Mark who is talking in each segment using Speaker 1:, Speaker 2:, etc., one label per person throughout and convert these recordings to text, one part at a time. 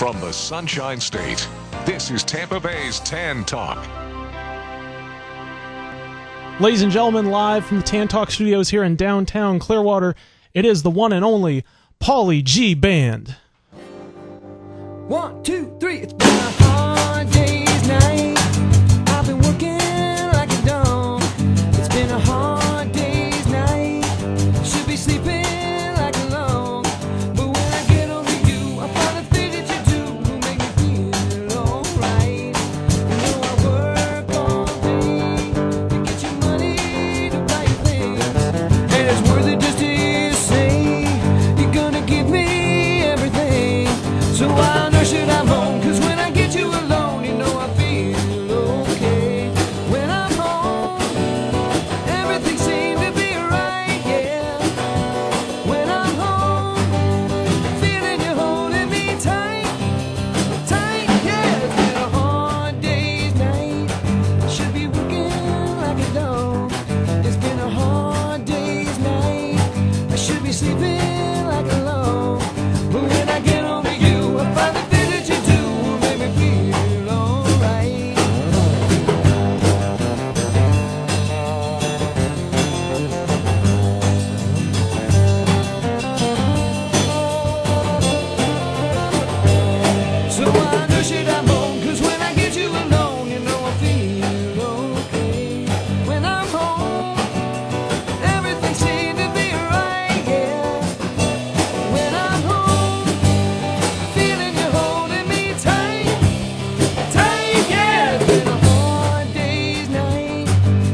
Speaker 1: From the Sunshine State, this is Tampa Bay's Tan Talk.
Speaker 2: Ladies and gentlemen, live from the Tan Talk studios here in downtown Clearwater, it is the one and only Pauly G Band.
Speaker 3: 1, 2, 3, it's been a hard day's night. I've been working like a dog. It's been a hard day's night. Should be sleeping like a log. But when I get over you, I find the things that you do will make me feel alright. You know I work all day to get you money to buy you things. And it's worth it just to hear you say you're gonna give me everything. So I know should I'm home, 'cause when I get you alone, you know I feel okay. When I'm home, everything seems to be right, yeah. When I'm home, feeling you holding me tight, tight, yeah. It's been a hard day's night. I should be working like a dog. It's been a hard day's night. I should be sleeping like a log. But when I get over you, I find the thing that you do will make me feel alright. So I know shit I'm home, 'cause when I get you alone, you know I feel okay. When I'm home, everything seems to be right, yeah. When I'm home, feeling you holding me tight, tight, yeah. It's been a hard day's night.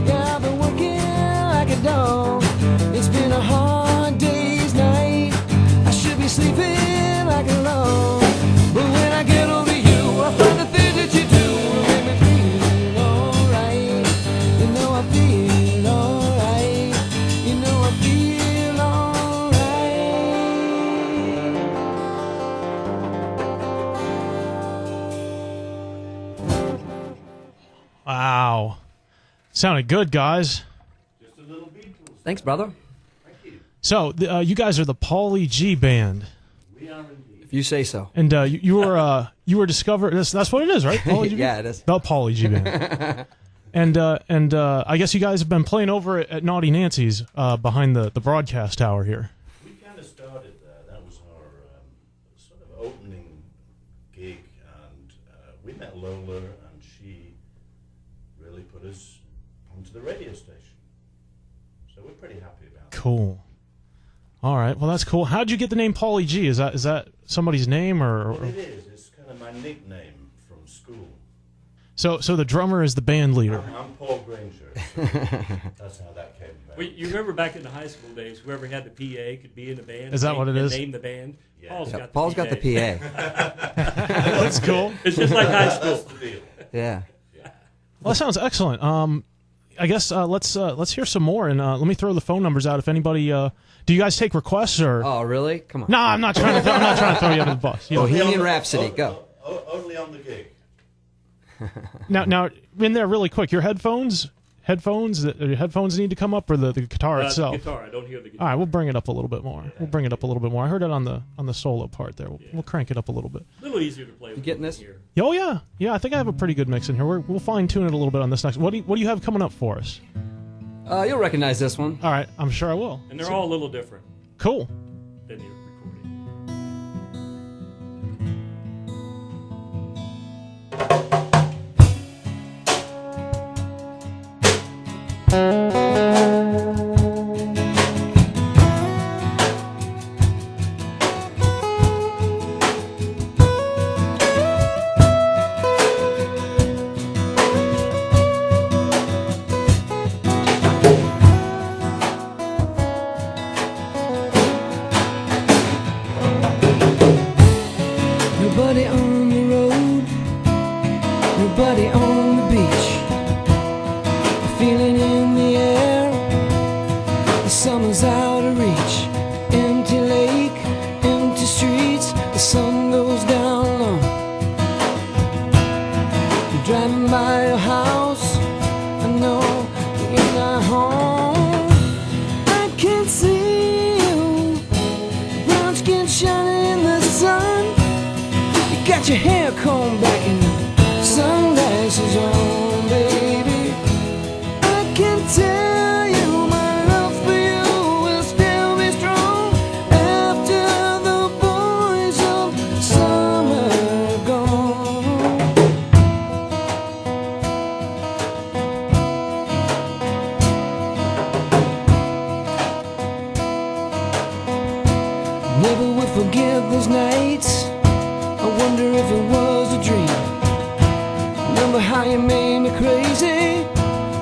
Speaker 3: Yeah, I've been working like a dog. It's been a hard day's night. I should be sleeping like a log. But when I get over you, I find the things that you do will make me feel alright. You know I feel alright. You know I feel alright.
Speaker 2: Wow. Sounded good, guys.
Speaker 4: Thanks, brother.
Speaker 2: So, you guys are the Pauly G Band.
Speaker 4: If you say so.
Speaker 2: And you were discovered. That's what it is, right? Pauly G Band?
Speaker 4: Yeah, it is.
Speaker 2: The Pauly G Band. and I guess you guys have been playing over at Naughty Nancy's behind the broadcast tower here.
Speaker 5: We kind of started there. That was our sort of opening gig, and we met Lola, and she really put us onto the radio station. So we're pretty happy about it.
Speaker 2: Cool. All right. Well, that's cool. How'd you get the name Pauly G? Is that somebody's name or?
Speaker 5: Well, it is. It's kind of my nickname from school.
Speaker 2: So the drummer is the band leader.
Speaker 5: I'm Paul Granger. So that's how that came about.
Speaker 6: Well, you remember back in the high school days, whoever had the PA could be in the band.
Speaker 2: Is that what it is?
Speaker 6: Name the band.
Speaker 5: Yeah.
Speaker 6: Paul's
Speaker 4: Got the PA.
Speaker 2: That's cool.
Speaker 6: It's just like high school.
Speaker 5: That's the deal.
Speaker 4: Yeah.
Speaker 2: Well, that sounds excellent. I guess let's hear some more, and let me throw the phone numbers out if anybody. Do you guys take requests or?
Speaker 4: Oh, really? Come on.
Speaker 2: No, I'm not trying to. I'm not trying to throw you under the bus. You know.
Speaker 4: Bohemian Rhapsody, go.
Speaker 5: Only on the gig.
Speaker 2: Now, in there, really quick. Your headphones need to come up, or the guitar itself.
Speaker 6: The guitar. I don't hear the guitar.
Speaker 2: All right, we'll bring it up a little bit more. We'll bring it up a little bit more. I heard it on the solo part there. We'll crank it up a little bit.
Speaker 6: A little easier to play with.
Speaker 4: You getting this?
Speaker 6: Here.
Speaker 2: Oh yeah. I think I have a pretty good mix in here. We'll fine tune it a little bit on this next. What do you have coming up for us?
Speaker 4: You'll recognize this one.
Speaker 2: All right, I'm sure I will.
Speaker 6: And they're all a little different
Speaker 2: Cool.
Speaker 6: than your recording.
Speaker 3: got your hair combed back and your sunglasses on, baby. I can tell you my love for you will still be strong after the boys of summer are gone. Never would forget those nights. I wonder if it was a dream. Remember how you made me crazy.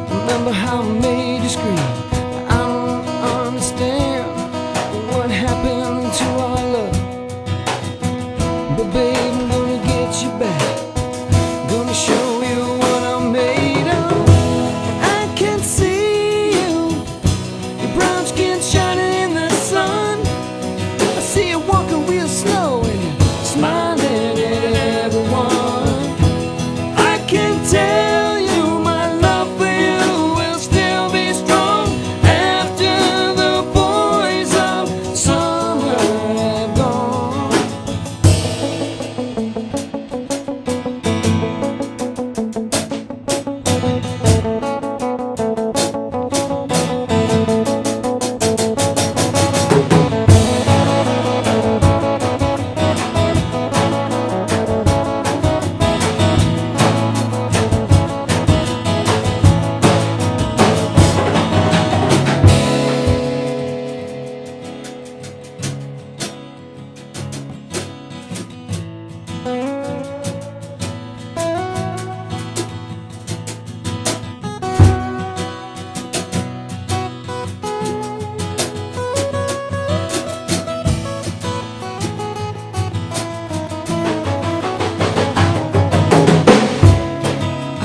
Speaker 3: Remember how I made you scream. I don't understand what happened to our love. But babe, I'm gonna get you back. Gonna show you what I'm made of. I can see you, your brown skin shining in the sun. I see you walking real slow and you're smiling at everyone. I can tell you my love for you will still be strong after the boys of summer have gone.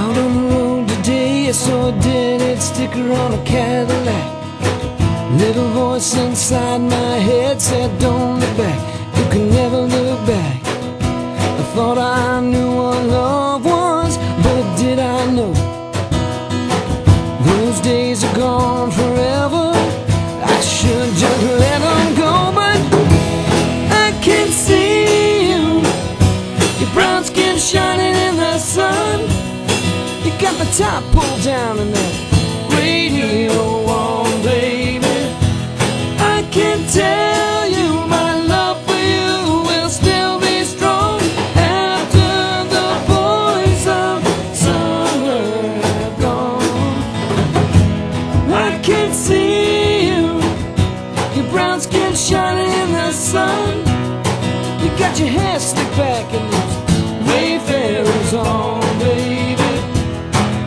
Speaker 3: Out on the road today, I saw a dead sticker on a Cadillac. Little voice inside my head said, don't look back, you can never look back. I thought I knew what love was, but did I know? Those days are gone forever. I should just let them go, but I can see you, your brown skin shining in the sun. You got the top pulled down and that radio on, baby. I can tell you my love for you will still be strong after the boys of summer have gone. I can see you, your brown skin shining in the sun. You got your hair slicked back and those wayfarers on, baby.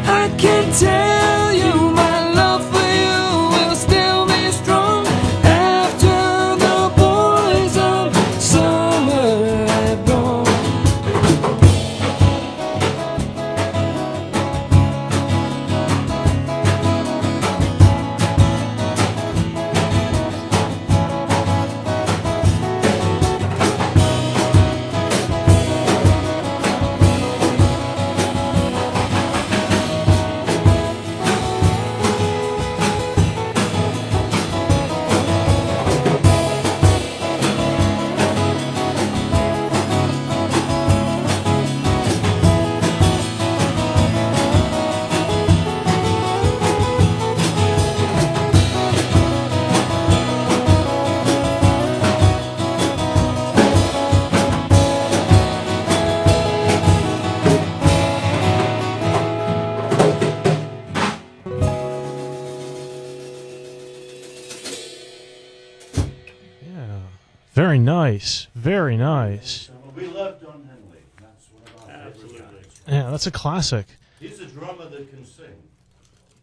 Speaker 3: I can tell you my love for you will still be strong after the boys of summer have gone.
Speaker 2: Very nice. Very nice.
Speaker 5: We love Don Henley. That's one of our favorite guys.
Speaker 2: Yeah, that's a classic.
Speaker 5: He's a drummer that can sing.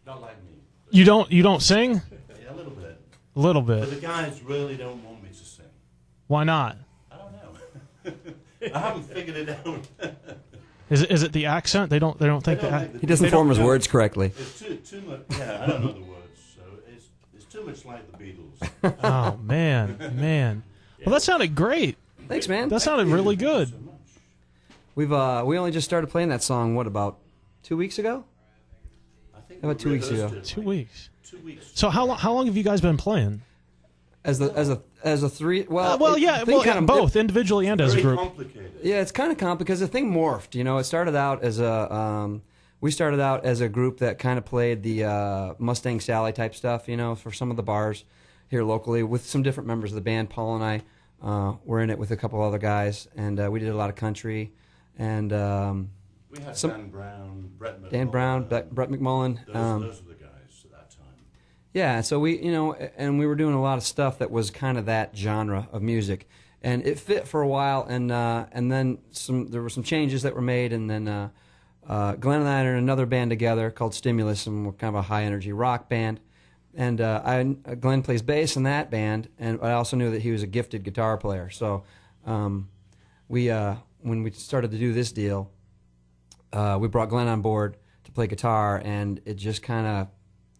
Speaker 5: Not like me.
Speaker 2: You don't sing?
Speaker 5: Yeah, a little bit.
Speaker 2: A little
Speaker 5: But
Speaker 2: bit.
Speaker 5: the guys really don't want me to sing.
Speaker 2: Why not?
Speaker 5: I don't know. I haven't figured it out.
Speaker 2: Is it the accent? They don't think that.
Speaker 4: He doesn't form his words correctly.
Speaker 5: It's too much. Yeah, I don't know the words, so it's too much like the Beatles.
Speaker 2: Oh man. Well, that sounded great.
Speaker 4: Thanks, man.
Speaker 2: That sounded really good.
Speaker 5: So much.
Speaker 4: We only just started playing that song. What, about 2 weeks ago?
Speaker 5: I think
Speaker 4: How about 2 weeks ago?
Speaker 5: rehearsed it
Speaker 2: 2
Speaker 5: like
Speaker 2: weeks.
Speaker 5: 2 weeks.
Speaker 2: So how long have you guys been playing?
Speaker 4: As As a three,
Speaker 2: both individually and as a
Speaker 5: Very
Speaker 2: group.
Speaker 5: complicated.
Speaker 4: Yeah, it's kind of complicated because the thing morphed. You know, it started out as we started out as a group that kind of played the Mustang Sally type stuff, you know, for some of the bars here locally with some different members of the band. Paul and I were in it with a couple other guys, and we did a lot of country. And
Speaker 5: We had Dan Brown, Brett McMullen.
Speaker 4: Dan Brown, Brett McMullen.
Speaker 5: Those were the guys at that time.
Speaker 4: Yeah, so we, you know, and we were doing a lot of stuff that was kind of that genre of music, and it fit for a while, and then there were some changes that were made, and then Glenn and I are in another band together called Stimulus, and we're kind of a high energy rock band, and Glenn plays bass in that band, and I also knew that he was a gifted guitar player, so when we started to do this deal, we brought Glenn on board to play guitar, and it just kind of.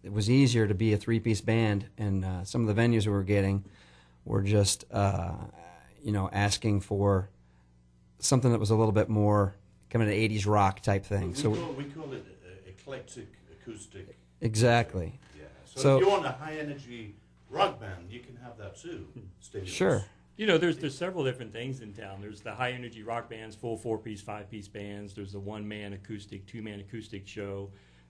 Speaker 4: It was easier to be a three-piece band, and some of the venues we were getting were just, you know, asking for something that was a little bit more kind of an 80s rock type thing.
Speaker 5: We call it eclectic acoustic.
Speaker 4: Exactly.
Speaker 5: Yeah.
Speaker 4: So
Speaker 5: if you want a high-energy rock band, you can have that too. Stimulus.
Speaker 4: Sure.
Speaker 6: You know, there's several different things in town. There's the high energy rock bands, full 4-piece, 5-piece bands. There's the 1-man acoustic, 2-man acoustic show.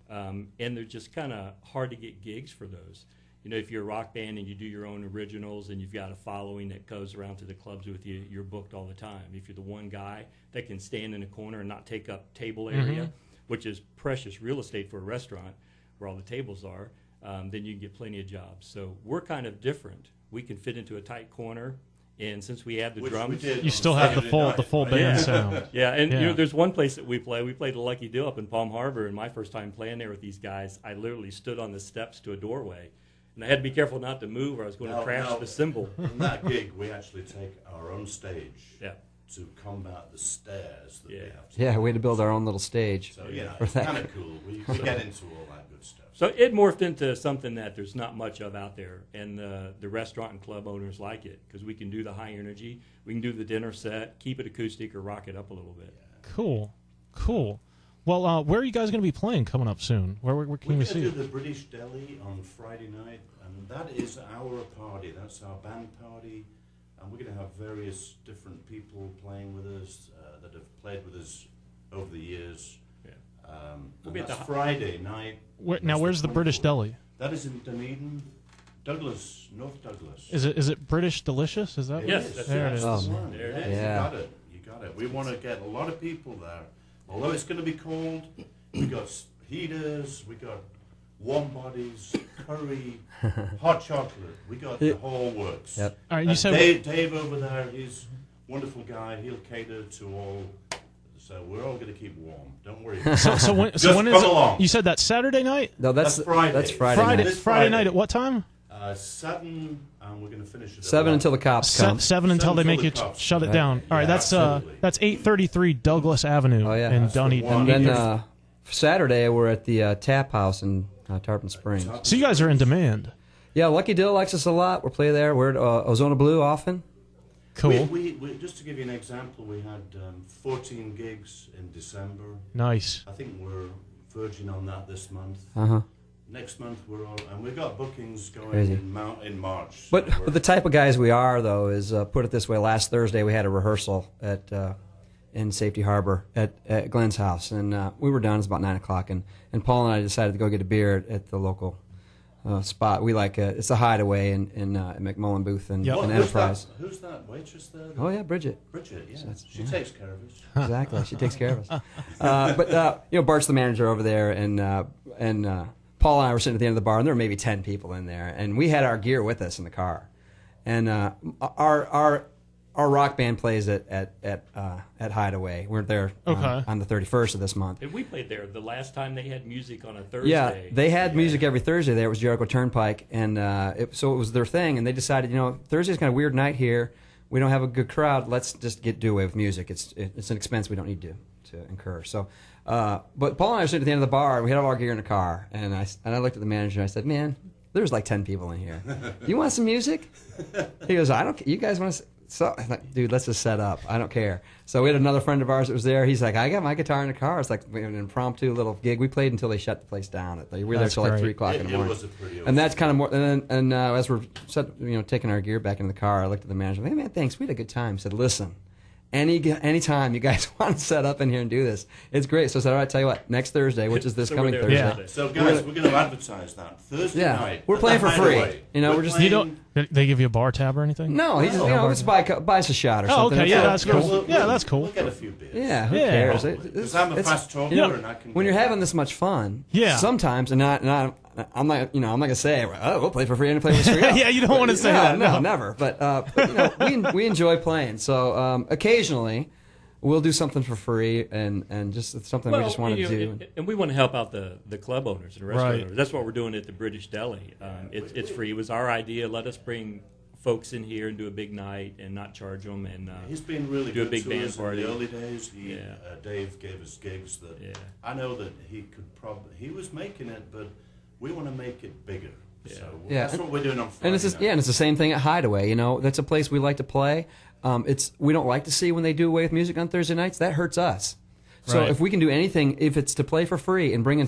Speaker 6: And they're just kind of hard to get gigs for those. You know, if you're a rock band and you do your own originals and you've got a following that goes around to the clubs with you, you're booked all the time. If you're the one guy that can stand in a corner and not take up table area, which is precious real estate for a restaurant where all the tables are, then you can get plenty of jobs. So we're kind of different. We can fit into a tight corner. And since we have the drums,
Speaker 2: you still have the full band sound.
Speaker 6: Yeah, and you know, there's one place that we play. We played the Lucky Dill up in Palm Harbor, and my first time playing there with these guys, I literally stood on the steps to a doorway, and I had to be careful not to move, or I was going to crash the cymbal.
Speaker 5: In that gig, we actually take our own stage
Speaker 6: Yeah.
Speaker 5: to combat the stairs that we have to.
Speaker 4: yeah, we had to build our own little stage.
Speaker 5: So yeah,
Speaker 4: for
Speaker 5: it's
Speaker 4: that.
Speaker 5: kind of cool. We get into all that good stuff.
Speaker 6: So it morphed into something that there's not much of out there, and the restaurant and club owners like it because we can do the high energy, we can do the dinner set, keep it acoustic, or rock it up a little bit.
Speaker 2: Cool. Well, where are you guys going to be playing coming up soon? Where can we
Speaker 5: We're
Speaker 2: see
Speaker 5: going to
Speaker 2: you?
Speaker 5: do the British Deli on Friday night, and that is our party. That's our band party, and we're going to have various different people playing with us that have played with us over the years.
Speaker 6: We'll be at
Speaker 5: that's
Speaker 6: the
Speaker 5: Friday night.
Speaker 2: Where's the British Deli?
Speaker 5: That is in Dunedin, Douglas, North Douglas.
Speaker 2: Is it British Delicious? Is that?
Speaker 6: Yes,
Speaker 5: is.
Speaker 6: that's
Speaker 2: there
Speaker 6: it.
Speaker 2: it is.
Speaker 4: Oh,
Speaker 5: That's the
Speaker 4: man.
Speaker 5: one.
Speaker 6: There it
Speaker 5: You
Speaker 6: is.
Speaker 4: Yeah.
Speaker 5: got it. We want to get a lot of people there. Although it's going to be cold, we got heaters, we got warm bodies, curry, hot chocolate. We got the whole works.
Speaker 4: Yep.
Speaker 2: All right, you
Speaker 5: And
Speaker 2: said
Speaker 5: Dave over there, he's a wonderful guy. He'll cater to all. So we're all going to keep warm. Don't worry.
Speaker 2: so when
Speaker 5: Just
Speaker 2: when is
Speaker 5: come
Speaker 2: it?
Speaker 5: along.
Speaker 2: You said that Saturday night?
Speaker 4: No, that's
Speaker 5: Friday.
Speaker 4: That's Friday. night.
Speaker 5: This
Speaker 2: Friday night
Speaker 5: Friday.
Speaker 2: at what time?
Speaker 5: 7, and we're going to finish it at
Speaker 4: 7 until the cops come.
Speaker 2: Seven until they
Speaker 5: Seven
Speaker 2: make
Speaker 5: till
Speaker 2: you
Speaker 5: the cops
Speaker 2: shut it
Speaker 4: come.
Speaker 2: down. All right,
Speaker 5: Yeah,
Speaker 2: that's
Speaker 5: absolutely.
Speaker 2: 833 Douglas Avenue
Speaker 4: Oh, yeah.
Speaker 2: in
Speaker 4: That's
Speaker 5: the
Speaker 2: Dunedin.
Speaker 5: one.
Speaker 4: And then Saturday we're at the Tap House in Tarpon Springs.
Speaker 2: So you guys are in demand.
Speaker 4: Yeah, Lucky Dill likes us a lot. We'll play there. We're at Ozona Blue often.
Speaker 2: Cool.
Speaker 5: We just to give you an example, we had 14 gigs in December.
Speaker 2: Nice.
Speaker 5: I think we're verging on that this month.
Speaker 4: Uh-huh.
Speaker 5: Next month we're on, and we've got bookings going
Speaker 4: Crazy.
Speaker 5: in March.
Speaker 4: But
Speaker 5: So we're-
Speaker 4: the type of guys we are, though, is put it this way. Last Thursday we had a rehearsal at in Safety Harbor at Glenn's house, and we were done. It was about 9 o'clock, and Paul and I decided to go get a beer at the local spot. We like it's a hideaway in McMullen Booth and,
Speaker 2: Yep.
Speaker 5: What-
Speaker 4: and
Speaker 5: who's
Speaker 4: Enterprise.
Speaker 5: Who's that waitress there?
Speaker 4: Oh yeah, Bridget.
Speaker 5: Bridget. Yeah,
Speaker 4: That's-
Speaker 5: she
Speaker 4: yeah.
Speaker 5: takes care of us.
Speaker 4: Exactly, she takes care of us. But you know, Bart's the manager over there, and Paul and I were sitting at the end of the bar, and there were maybe 10 people in there, and we had our gear with us in the car, and our rock band plays at Hideaway. We're there
Speaker 2: Okay.
Speaker 4: on the 31st of this month.
Speaker 6: And we played there the last time they had music on a Thursday.
Speaker 4: Yeah, they had music every Thursday there. It was Jericho Turnpike, and so it was their thing. And they decided, you know, Thursday's kind of a weird night here. We don't have a good crowd. Let's just do away with music. It's an expense we don't need to incur. So, but Paul and I were sitting at the end of the bar, and we had all our gear in the car. And I looked at the manager and I said, "Man, there's like 10 people in here. You want some music?" He goes, "I don't. You guys want to So I'm like, dude, let's just set up. I don't care. So we had another friend of ours that was there. He's like, I got my guitar in the car. It's like an impromptu little gig. We played until they shut the place down. We were there till like 3 o'clock in the morning. And that's kind of more. And as we're taking our gear back in the car, I looked at the manager. Hey man, thanks. We had a good time. I said, listen. Anytime you guys want to set up in here and do this, it's great. So I said, all right, tell you what, next Thursday, which is this coming Thursday.
Speaker 2: Yeah.
Speaker 5: So guys, we're going to advertise that Thursday night.
Speaker 4: We're playing for free.
Speaker 5: Hideaway.
Speaker 4: We're just
Speaker 2: They give you a bar tab or anything?
Speaker 4: no. He just just buy us a shot or something.
Speaker 2: Okay, yeah, that's cool.
Speaker 5: We'll
Speaker 2: That's cool.
Speaker 5: We'll get a few beers.
Speaker 4: Yeah, who
Speaker 2: Yeah.
Speaker 4: cares?
Speaker 5: Because I'm a fast talker and I can.
Speaker 4: When you're having this much fun,
Speaker 2: Yeah.
Speaker 4: sometimes, I'm not gonna say, oh, we'll play for free and play for free.
Speaker 2: Yeah, you don't want to say that.
Speaker 4: No, never. But we enjoy playing. So occasionally, we'll do something for free, and just it's something we just want to do.
Speaker 6: And we want to help out the club owners and restaurant
Speaker 2: Right.
Speaker 6: owners. That's what we're doing at the British Deli. It's free. It was our idea. Let us bring folks in here and do a big night and not charge them. And
Speaker 5: He's been really
Speaker 6: do a
Speaker 5: good
Speaker 6: big
Speaker 5: to
Speaker 6: band
Speaker 5: us
Speaker 6: party.
Speaker 5: in the early days.
Speaker 6: Yeah.
Speaker 5: Dave gave us gigs that I know that he could probably. He was making it, but we want to make it bigger.
Speaker 6: Yeah.
Speaker 5: So
Speaker 4: Yeah.
Speaker 5: that's what we're doing on Friday.
Speaker 4: And it's the same thing at Hideaway. That's a place we like to play. We don't like to see when they do away with music on Thursday nights. That hurts us. So
Speaker 2: Right.
Speaker 4: if we can do anything, if it's to play for free and bring in,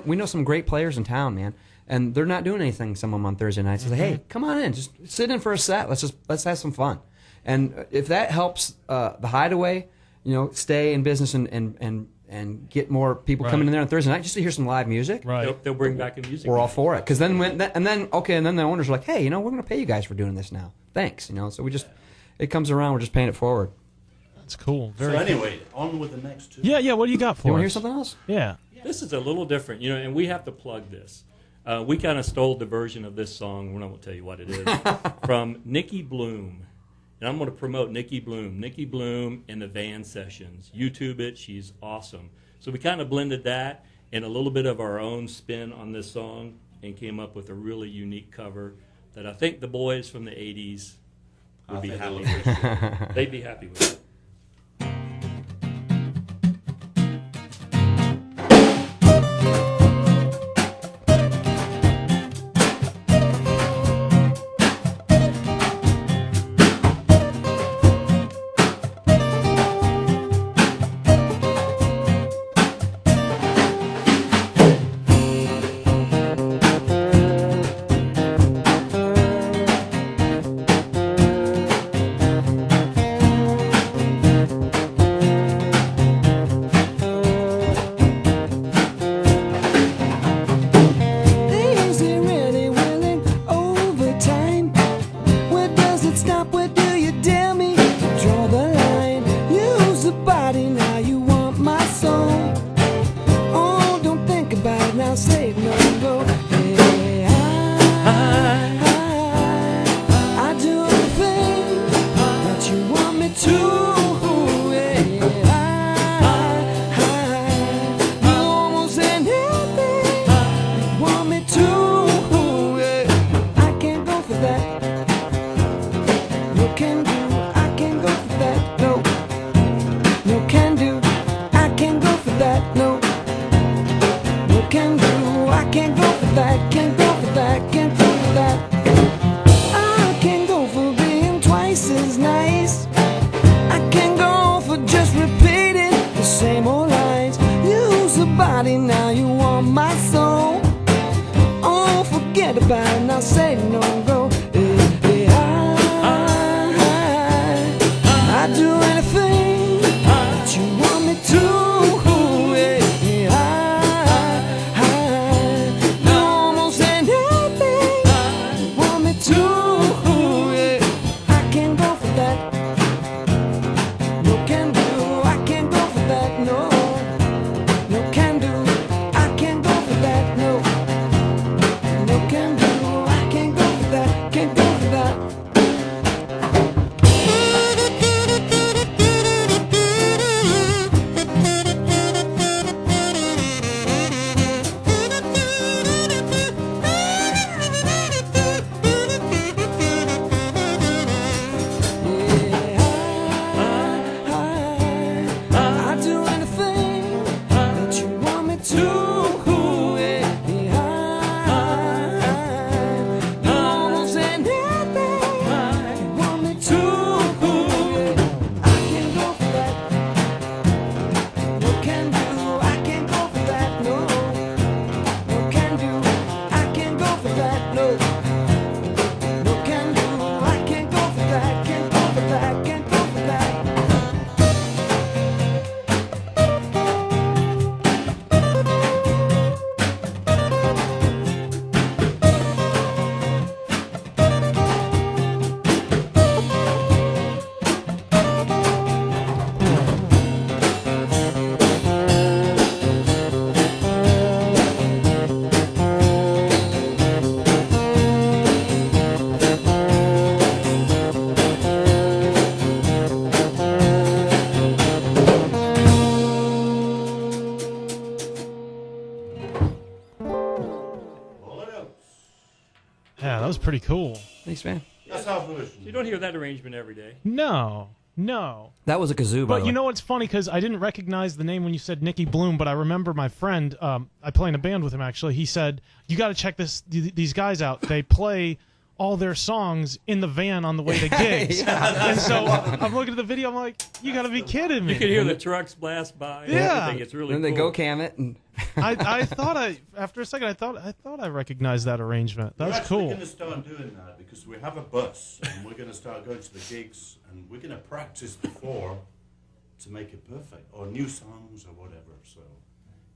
Speaker 4: we know some great players in town, man, and they're not doing anything. Some of them on Thursday nights. So hey, come on in, just sit in for a set. Let's have some fun. And if that helps the Hideaway, stay in business and get more people coming in there on Thursday night just to hear some live music.
Speaker 2: Right.
Speaker 6: They'll bring back a music.
Speaker 4: We're all
Speaker 6: night.
Speaker 4: for it. Because then then the owners are like, hey, we're going to pay you guys for doing this now. Thanks. So we just, it comes around. We're just paying it forward.
Speaker 2: That's cool.
Speaker 5: So
Speaker 2: Very
Speaker 5: anyway, on with the next two.
Speaker 2: Yeah, what do you got for
Speaker 4: You want to hear
Speaker 2: us?
Speaker 4: something else?
Speaker 2: Yeah.
Speaker 6: This is a little different, and we have to plug this. We kind of stole the version of this song. We're not going to tell you what it is from Nikki Bloom, and I'm going to promote Nikki Bloom. Nikki Bloom and the Van Sessions. YouTube it. She's awesome. So we kind of blended that and a little bit of our own spin on this song, and came up with a really unique cover that I think the boys from the '80s would be happy with. They'd be happy with it.
Speaker 3: Is it really willing overtime? Where does it stop? Where do you dare me to draw the line? Use the body, now you want my soul. Oh, don't think about it now, say it, no, go. Hey, I do everything that you want me to. Hey, do almost anything want me to. Yeah. I can't go for that. No can do. I can't go for that. No. No can do. I can't go for that. No. No can do. I can't go for that. Can't go for that. Can't go for that. I can't go for being twice as nice. I can't go for just repeating the same old lines. Use the body, now you want my soul. Oh, forget about it, now say no, go. Hey, hey, I do anything that you want me to. Hey, hey, do almost anything you want me to. Yeah, I can't go for that. No can do, I can't go for that, no. No can do, I can't go for that, no. No can do,
Speaker 2: That was pretty cool.
Speaker 4: Thanks, man.
Speaker 5: That's our version.
Speaker 6: You don't hear that arrangement every day.
Speaker 2: No.
Speaker 4: That was a kazoo, by
Speaker 2: But
Speaker 4: the
Speaker 2: you
Speaker 4: way.
Speaker 2: know what's funny? Because I didn't recognize the name when you said Nicky Bloom, but I remember my friend, I play in a band with him actually, he said, you got to check these guys out. They play all their songs in the van on the way to gigs. And so I'm looking at the video, I'm like, you got to be kidding me.
Speaker 6: You can hear the trucks blast by. And
Speaker 2: Yeah.
Speaker 6: everything. It's really
Speaker 4: Then
Speaker 6: cool.
Speaker 4: they go cam it, and
Speaker 2: I thought after a second, I thought I recognized that arrangement.
Speaker 5: We're
Speaker 2: That's
Speaker 5: actually
Speaker 2: cool.
Speaker 5: going to start doing that because we have a bus and we're going to start going to the gigs and we're going to practice before to make it perfect, or new songs or whatever. So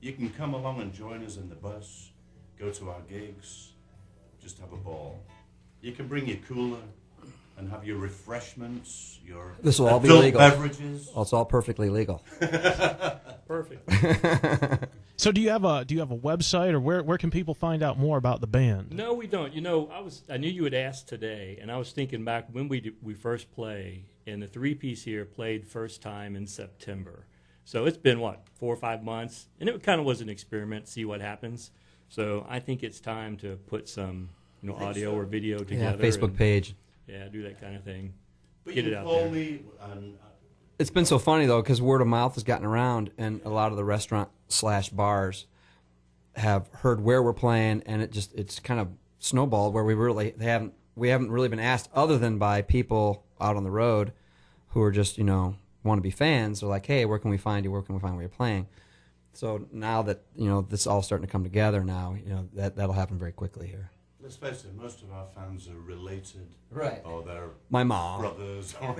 Speaker 5: you can come along and join us in the bus, go to our gigs, just have a ball. You can bring your cooler and have your refreshments, your
Speaker 4: This will all be
Speaker 5: adult
Speaker 4: legal.
Speaker 5: beverages.
Speaker 4: well, it's all perfectly legal.
Speaker 6: Perfect.
Speaker 2: So do you have a website, or where can people find out more about the band?
Speaker 6: No, we don't. You know, I knew you would ask today, and I was thinking back when we first play, and the three-piece here played first time in September. So it's been, 4 or 5 months, and it kind of was an experiment, see what happens. So I think it's time to put some audio or video
Speaker 4: Yeah,
Speaker 6: together.
Speaker 4: Facebook
Speaker 6: and,
Speaker 4: page.
Speaker 6: Yeah, do that kind of thing.
Speaker 5: But
Speaker 6: Get
Speaker 5: you
Speaker 6: it
Speaker 5: can
Speaker 6: out
Speaker 5: call
Speaker 6: there.
Speaker 5: me and
Speaker 4: It's been so funny though, because word of mouth has gotten around, and a lot of the restaurant/bars have heard where we're playing, and it's kind of snowballed where we haven't really been asked, other than by people out on the road who are just want to be fans. They're like, hey, where can we find you? Where can we find where you're playing? So now that this is all starting to come together, now that'll happen very quickly here.
Speaker 5: let's face it, most of our fans are related,
Speaker 4: Right.
Speaker 5: or they're
Speaker 4: My mom.
Speaker 5: brothers, or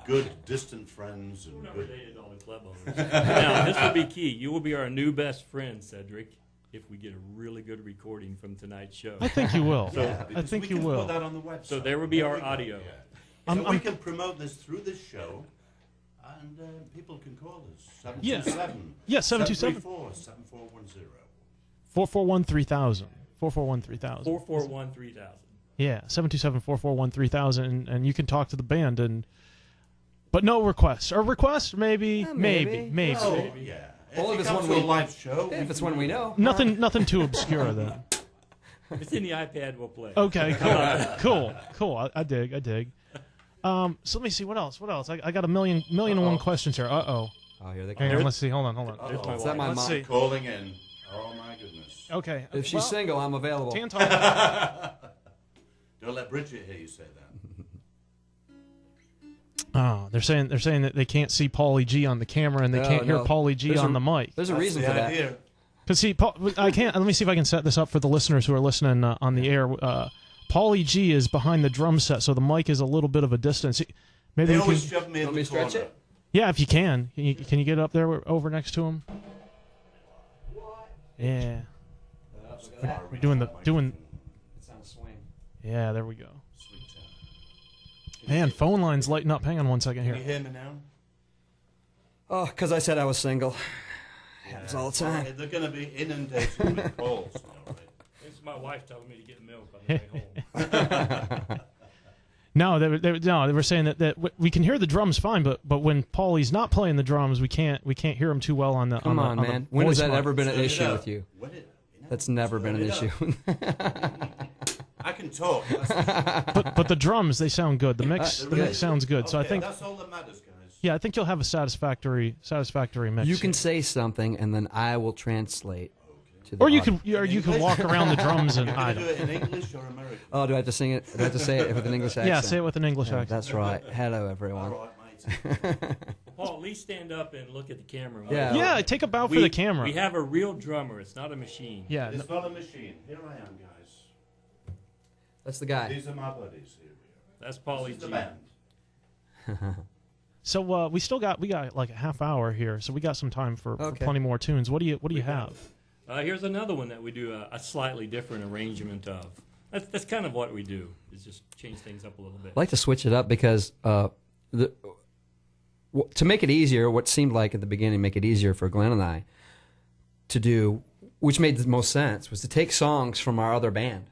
Speaker 5: good distant friends, and
Speaker 6: We're not
Speaker 5: good.
Speaker 6: related to all the club owners. Now, this will be key. You will be our new best friend, Cedric, if we get a really good recording from tonight's show.
Speaker 2: I think you will.
Speaker 5: Yeah,
Speaker 2: I
Speaker 5: because
Speaker 2: think
Speaker 5: we
Speaker 2: you
Speaker 5: can
Speaker 2: will.
Speaker 5: Put that on the website.
Speaker 6: So there will be our
Speaker 5: we go,
Speaker 6: audio.
Speaker 5: yeah. So we can promote this through this show, and people can call us. 727.
Speaker 2: Yeah, 727.
Speaker 5: 7410.
Speaker 2: 441-3000. 441-3000.
Speaker 6: 441-3000.
Speaker 2: Yeah, 727-441-3000, and you can talk to the band, but no requests. Or requests, maybe.
Speaker 4: maybe.
Speaker 5: Oh, yeah.
Speaker 4: Only if
Speaker 5: it
Speaker 4: it's
Speaker 5: comes
Speaker 4: one
Speaker 5: to
Speaker 4: we-
Speaker 5: a live show.
Speaker 4: If it's one we know.
Speaker 2: Nothing too obscure then.
Speaker 6: If it's in the iPad, we'll play.
Speaker 2: Okay, cool. I dig. So let me see what else. I got a million and one questions here.
Speaker 4: Oh, here they
Speaker 2: Hang
Speaker 4: come.
Speaker 2: on, let's see. Hold on.
Speaker 6: There's my
Speaker 4: Is that
Speaker 6: wife.
Speaker 4: my
Speaker 2: Let's
Speaker 4: mom?
Speaker 2: see.
Speaker 5: Calling in. Oh, my goodness.
Speaker 2: Okay.
Speaker 4: If she's single, I'm available.
Speaker 2: Don't
Speaker 5: Don't let Bridget hear you say that.
Speaker 2: Oh, they're saying that they can't see Pauly G on the camera and they
Speaker 4: No,
Speaker 2: can't hear
Speaker 4: no.
Speaker 2: Pauly G
Speaker 4: There's
Speaker 2: on
Speaker 4: a-
Speaker 2: the mic.
Speaker 4: There's a
Speaker 5: That's
Speaker 4: reason
Speaker 5: the
Speaker 4: for that.
Speaker 5: idea.
Speaker 2: Because see, I can't. Let me see if I can set this up for the listeners who are listening on the air. Pauly G is behind the drum set, so the mic is a little bit of a distance. Maybe
Speaker 5: They
Speaker 2: we
Speaker 5: always
Speaker 2: can.
Speaker 5: shove me in
Speaker 4: Want
Speaker 5: the
Speaker 4: me to stretch
Speaker 5: corner.
Speaker 4: it?
Speaker 2: Yeah, if you can. Can you get up there over next to him? Yeah. We're doing.
Speaker 4: It's on a swing.
Speaker 2: Yeah, there we go. Man, phone line's lighting up. Hang on one second
Speaker 5: Can you
Speaker 2: here.
Speaker 5: hear me now?
Speaker 4: Oh, because I said I was single. Happens all the time.
Speaker 5: They're going to be inundated with calls now, right?
Speaker 6: This is my wife telling me to get milk on the way home.
Speaker 2: No, they were saying that we can hear the drums fine, but when Paulie's not playing the drums, we can't hear him too well on the.
Speaker 4: Come on,
Speaker 2: the
Speaker 4: man. When has
Speaker 2: voice
Speaker 4: that
Speaker 2: mic.
Speaker 4: ever been an
Speaker 5: Turn it
Speaker 4: issue
Speaker 5: up.
Speaker 4: with you?
Speaker 5: When
Speaker 4: That's never been an
Speaker 5: Turn it
Speaker 4: issue.
Speaker 5: up. I can talk. That's
Speaker 2: But the drums, they sound good. The mix
Speaker 5: They're
Speaker 2: the
Speaker 5: really
Speaker 2: mix sounds good. So I
Speaker 5: okay,
Speaker 2: think
Speaker 5: that's all that matters, guys.
Speaker 2: yeah, I think you'll have a satisfactory mix.
Speaker 4: You can
Speaker 2: here.
Speaker 4: say something, and then I will translate. To the
Speaker 2: Or you
Speaker 4: audience.
Speaker 2: can walk around the drums and
Speaker 5: You're
Speaker 2: I
Speaker 5: going to do
Speaker 2: don't.
Speaker 5: it in English or American?
Speaker 4: Oh, do I have to sing it? Do I have to say it with an English accent?
Speaker 2: Yeah, say it with an English
Speaker 4: Yeah,
Speaker 2: accent.
Speaker 4: that's right. Hello,
Speaker 5: All
Speaker 4: everyone.
Speaker 5: right, mate.
Speaker 6: Paul, at least stand up and look at the camera.
Speaker 4: Yeah.
Speaker 2: Yeah, take a bow for the camera.
Speaker 6: We have a real drummer. It's not a machine.
Speaker 2: Yeah.
Speaker 5: It's not a machine. Here I am, guys.
Speaker 4: That's the guy.
Speaker 5: These are my buddies. Here we
Speaker 6: That's
Speaker 5: are.
Speaker 6: Pauly
Speaker 5: This is the
Speaker 6: G.
Speaker 5: band.
Speaker 2: So we got like a half hour here, so we got some time for
Speaker 4: Okay.
Speaker 2: plenty more tunes. What do you have?
Speaker 6: Here's another one that we do a slightly different arrangement of. That's kind of what we do, is just change things up a little bit.
Speaker 4: I like to switch it up because to make it easier, what seemed like at the beginning, make it easier for Glenn and I to do, which made the most sense, was to take songs from our other band,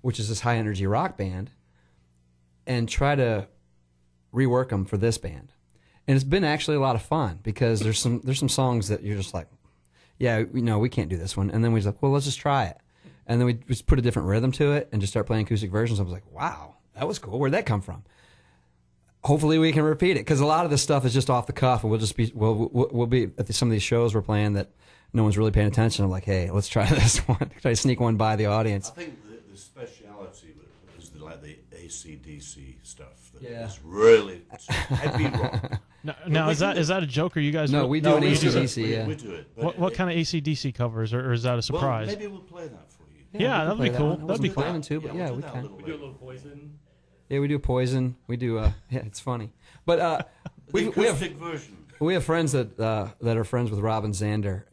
Speaker 4: which is this high energy rock band, and try to rework them for this band. And it's been actually a lot of fun because there's some songs that you're just like, yeah, we can't do this one. And then we're like, well, let's just try it. and then we just put a different rhythm to it and just start playing acoustic versions. I was like, wow, that was cool. Where'd that come from? Hopefully we can repeat it, because a lot of this stuff is just off the cuff, and we'll be at some of these shows we're playing that no one's really paying attention. I'm like, hey, let's try this one. Try to sneak one by the audience.
Speaker 5: I think the speciality is like the AC/DC stuff. That
Speaker 4: Yeah.
Speaker 5: is really heavy rock.
Speaker 2: Now is that a joke, or you guys?
Speaker 4: No, we do an
Speaker 5: we do it.
Speaker 4: AC/DC. Yeah.
Speaker 5: We do it. But
Speaker 2: What kind of AC/DC covers, or is that a surprise?
Speaker 5: Well, maybe we'll play that for you.
Speaker 2: Yeah, that'd be
Speaker 4: play
Speaker 2: cool.
Speaker 4: one. I
Speaker 2: That'd
Speaker 4: wasn't
Speaker 2: be cool.
Speaker 4: planning to, but
Speaker 5: we'll
Speaker 4: yeah,
Speaker 5: do
Speaker 4: we
Speaker 5: that
Speaker 4: can.
Speaker 5: little
Speaker 6: We do a
Speaker 5: bit.
Speaker 6: little Poison.
Speaker 4: Yeah, we do Poison. We do. Yeah, it's funny. But
Speaker 5: The
Speaker 4: we have
Speaker 5: acoustic version.
Speaker 4: we have friends that are friends with Robin Zander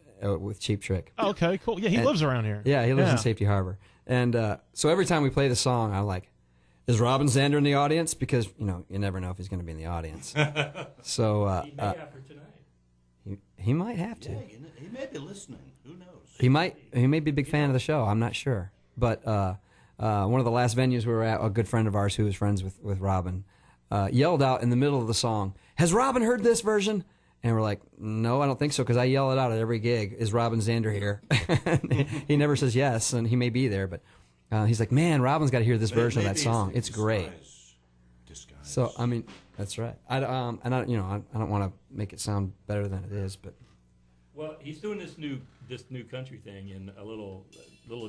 Speaker 4: with Cheap Trick.
Speaker 2: Oh, okay, cool. Yeah, he lives around here.
Speaker 4: Yeah, he lives in Safety Harbor, and so every time we play the song, I'm like, "Is Robin Zander in the audience?" Because you never know if he's going to be in the audience. So
Speaker 6: He may have for tonight.
Speaker 4: he might have to.
Speaker 5: Yeah, he may be listening. Who knows?
Speaker 4: He may be a big fan of the show. I'm not sure. But one of the last venues we were at, a good friend of ours who was friends with Robin yelled out in the middle of the song, "Has Robin heard this version?" And we're like, "No, I don't think so," because I yell it out at every gig. Is Robin Zander here? He never says yes, and he may be there, but he's like, "Man, Robin's got to hear this version of that song. It's great."
Speaker 5: Disguise.
Speaker 4: So I mean, that's right. I don't want to make it sound better than it is, but
Speaker 6: Well, he's doing this new country thing, and a little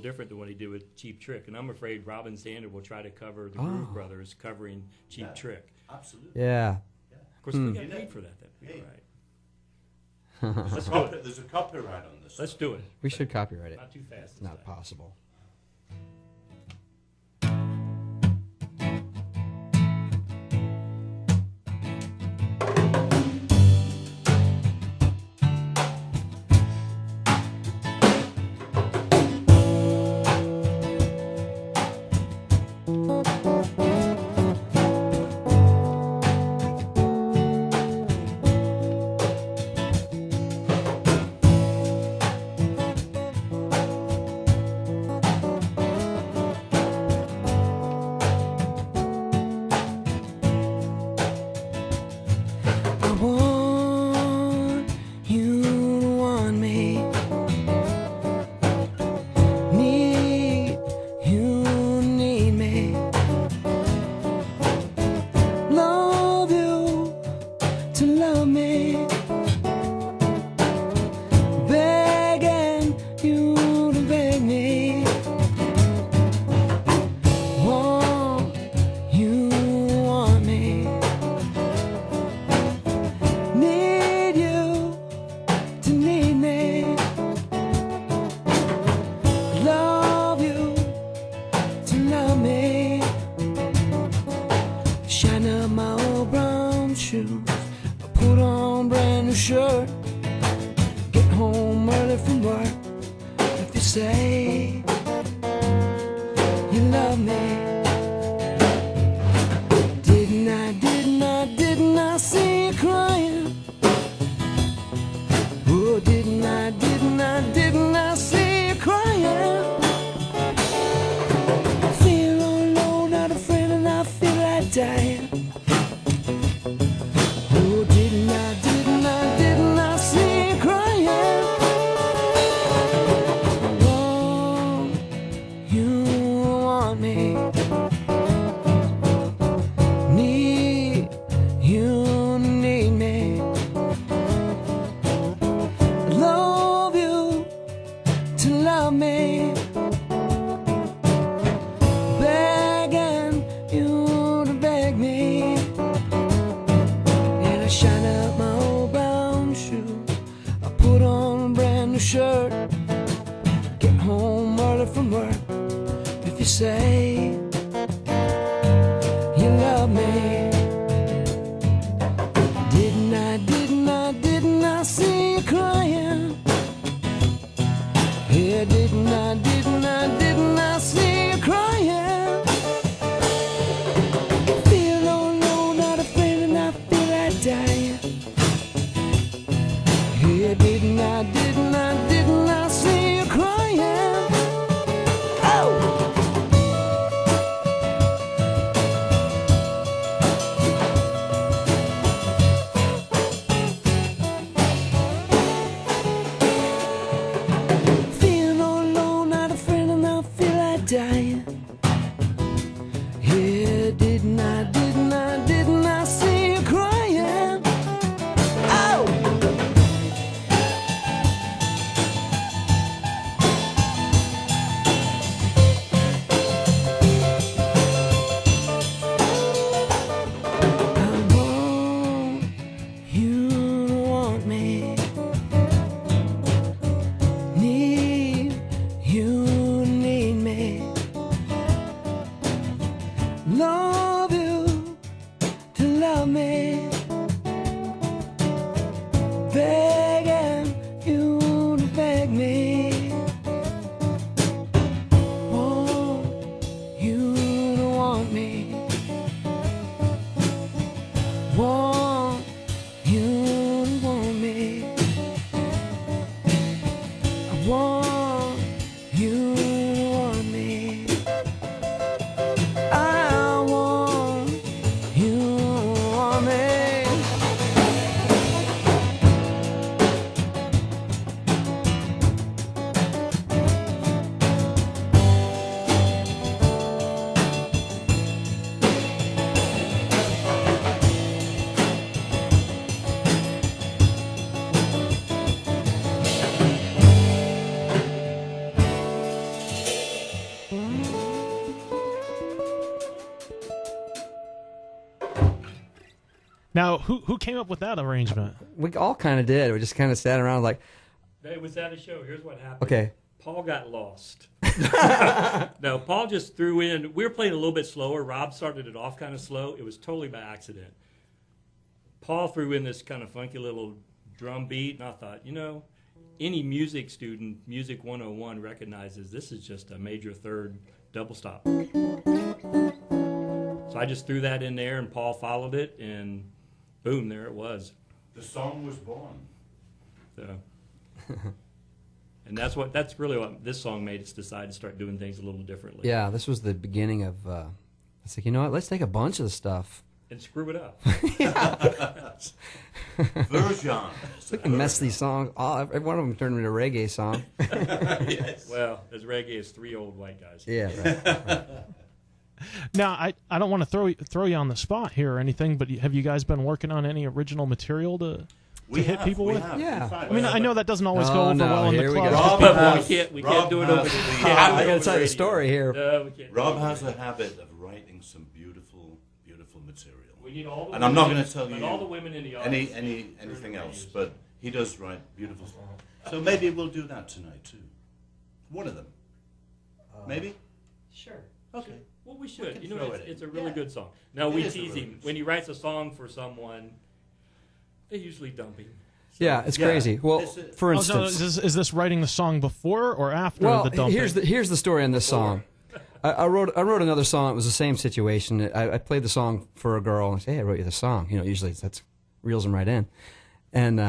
Speaker 6: different than what he did with Cheap Trick. And I'm afraid Robin Zander will try to cover the Groove Brothers covering Cheap Trick.
Speaker 5: Absolutely.
Speaker 4: yeah.
Speaker 6: Of course, if we got paid for that. That'd be
Speaker 5: Hey.
Speaker 6: all right. Let's do it.
Speaker 5: There's a copyright on this.
Speaker 6: Let's do it.
Speaker 4: We should copyright it.
Speaker 6: Not too fast.
Speaker 4: It's not possible.
Speaker 3: I want you to want me. Need you, need me. Love you to love me. Begging you to beg me. Want you, want me. Need you to need me. Love you to love me. Shine up my old brown shoes. I put on a brand new shirt. Get home early from work. If you say you love me, didn't I see you crying? Oh, didn't I see you crying? I feel all alone, not a friend, and I feel like dying. Oh, didn't I see you crying? Want you, want me. Need you, need me. Love you to love me. Begging you to beg me. And I shine up my old brown shoes. I put on a brand new shirt. Get home early from work. If you say you love me, didn't I see you crying? Yeah, didn't I see you crying? Feel all alone, not a friend, and I feel like dying. Yeah, didn't I see you crying? Oh! begging you to beg me. Want you to want me. Want you to want me. I want you to want me. I want you to want me.
Speaker 2: Now, who came up with that arrangement?
Speaker 4: We all kind of did. We just kind of sat around like,
Speaker 6: It was at a show. Here's what happened.
Speaker 4: okay,
Speaker 6: Paul got lost. No, Paul just threw in. We were playing a little bit slower. Rob started it off kind of slow. It was totally by accident. Paul threw in this kind of funky little drum beat, and I thought, any music student, Music 101, recognizes this is just a major third double stop. So I just threw that in there, and Paul followed it, and boom, there it was.
Speaker 5: The song was born.
Speaker 6: So. And that's really what this song made us decide to start doing things a little differently.
Speaker 4: yeah, this was the beginning of, it's like, you know what, let's take a bunch of the stuff.
Speaker 6: And screw it up.
Speaker 5: Version.
Speaker 4: We can mess these songs, every one of them turned into a reggae song.
Speaker 5: Yes.
Speaker 6: Well, as reggae is three old white guys.
Speaker 4: Yeah, right.
Speaker 2: Now, I don't want to throw you on the spot here or anything, but have you guys been working on any original material to hit people with?
Speaker 4: Yeah.
Speaker 5: In fact,
Speaker 2: I mean, I know that doesn't always
Speaker 4: Oh,
Speaker 2: go over
Speaker 4: no,
Speaker 2: well in the
Speaker 4: here we
Speaker 2: clubs.
Speaker 4: go.
Speaker 5: Rob
Speaker 6: But
Speaker 5: has,
Speaker 6: we can't do it over.
Speaker 4: I gotta tell you the story here.
Speaker 6: No, we can't.
Speaker 5: Rob has a habit of writing some beautiful, beautiful material.
Speaker 6: We need all the
Speaker 5: And I'm not
Speaker 6: women-
Speaker 5: going to tell
Speaker 6: but
Speaker 5: you
Speaker 6: all the women in the audience.
Speaker 5: anything else, but he does write beautiful stuff. So maybe we'll do that tonight too. One of them. Maybe?
Speaker 6: Sure.
Speaker 5: Okay.
Speaker 6: Well, we should.
Speaker 5: can throw
Speaker 6: It's,
Speaker 5: it in.
Speaker 6: it's a really
Speaker 5: Yeah.
Speaker 6: good song. Now,
Speaker 5: It
Speaker 6: we
Speaker 5: is a
Speaker 6: tease
Speaker 5: really
Speaker 6: him.
Speaker 5: good
Speaker 6: When he writes a song for someone, they usually dump him.
Speaker 4: Yeah, it's
Speaker 5: Yeah.
Speaker 4: crazy. Well,
Speaker 5: This is-
Speaker 4: for
Speaker 2: Oh, so
Speaker 4: instance,
Speaker 2: is this writing the song before or after
Speaker 4: well,
Speaker 2: the dumping?
Speaker 4: here's the story on this song. I wrote another song. It was the same situation. I played the song for a girl, and I said, "Hey, I wrote you the song." Usually that's reels them right in, and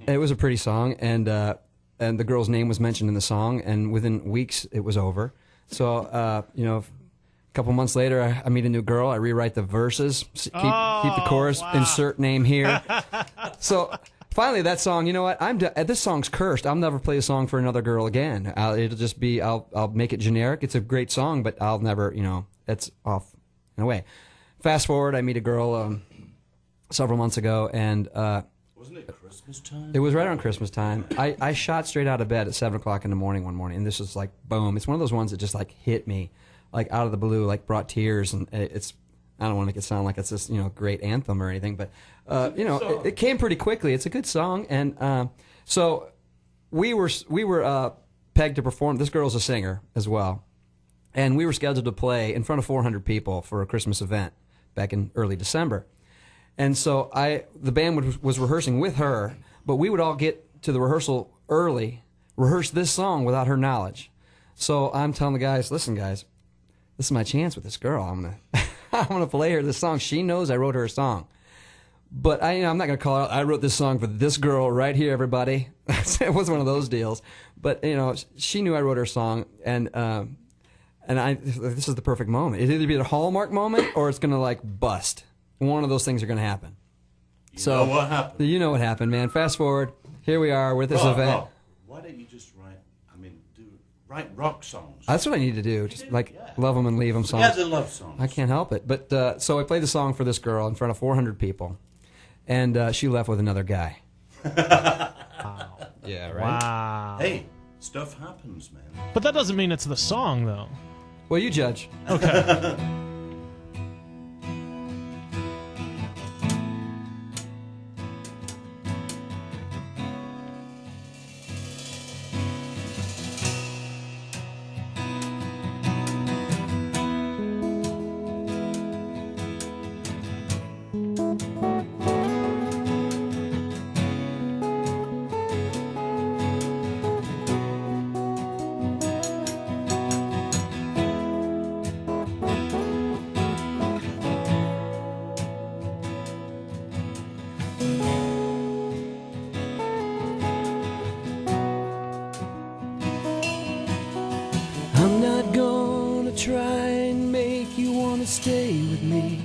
Speaker 4: it was a pretty song, and the girl's name was mentioned in the song, and within weeks it was over. So a couple months later, I meet a new girl. I rewrite the verses, keep the chorus,
Speaker 2: wow.
Speaker 4: insert name here. So finally, that song, you know what? This song's cursed. I'll never play a song for another girl again. It'll just be, I'll make it generic. It's a great song, but I'll never, it's off in a way. Fast forward, I meet a girl several months ago, and
Speaker 5: Wasn't it Christmas time?
Speaker 4: it was right around Christmas time. I shot straight out of bed at 7 o'clock in the morning one morning, and this was like, boom. It's one of those ones that just like hit me, like out of the blue, like brought tears, and it's, I don't want to make it sound like it's this, great anthem or anything, but, it came pretty quickly. It's a good song, and so we were pegged to perform. This girl's a singer as well, and we were scheduled to play in front of 400 people for a Christmas event back in early December. And so the band was rehearsing with her, but we would all get to the rehearsal early, rehearse this song without her knowledge. So I'm telling the guys, listen, guys, this is my chance with this girl. I'm gonna play her this song. She knows I wrote her a song, but I'm not gonna call her out. I wrote this song for this girl right here, everybody. It was one of those deals, but she knew I wrote her song, and this is the perfect moment. It'll either be a Hallmark moment or it's gonna like bust. One of those things are gonna happen.
Speaker 5: You know what happened?
Speaker 4: You know what happened, man. Fast forward, here we are with this
Speaker 5: Rob,
Speaker 4: event.
Speaker 5: Rob, why don't you just write rock songs?
Speaker 4: That's what I need to do. Just like love them and leave them songs.
Speaker 5: Yeah, the love songs.
Speaker 4: I can't help it. But so I played the song for this girl in front of 400 people, and she left with another guy.
Speaker 2: Wow.
Speaker 4: Yeah, right.
Speaker 2: Wow.
Speaker 5: Hey, stuff happens, man.
Speaker 2: But that doesn't mean it's the song, though.
Speaker 4: Well, you judge.
Speaker 2: Okay.
Speaker 3: to stay with me.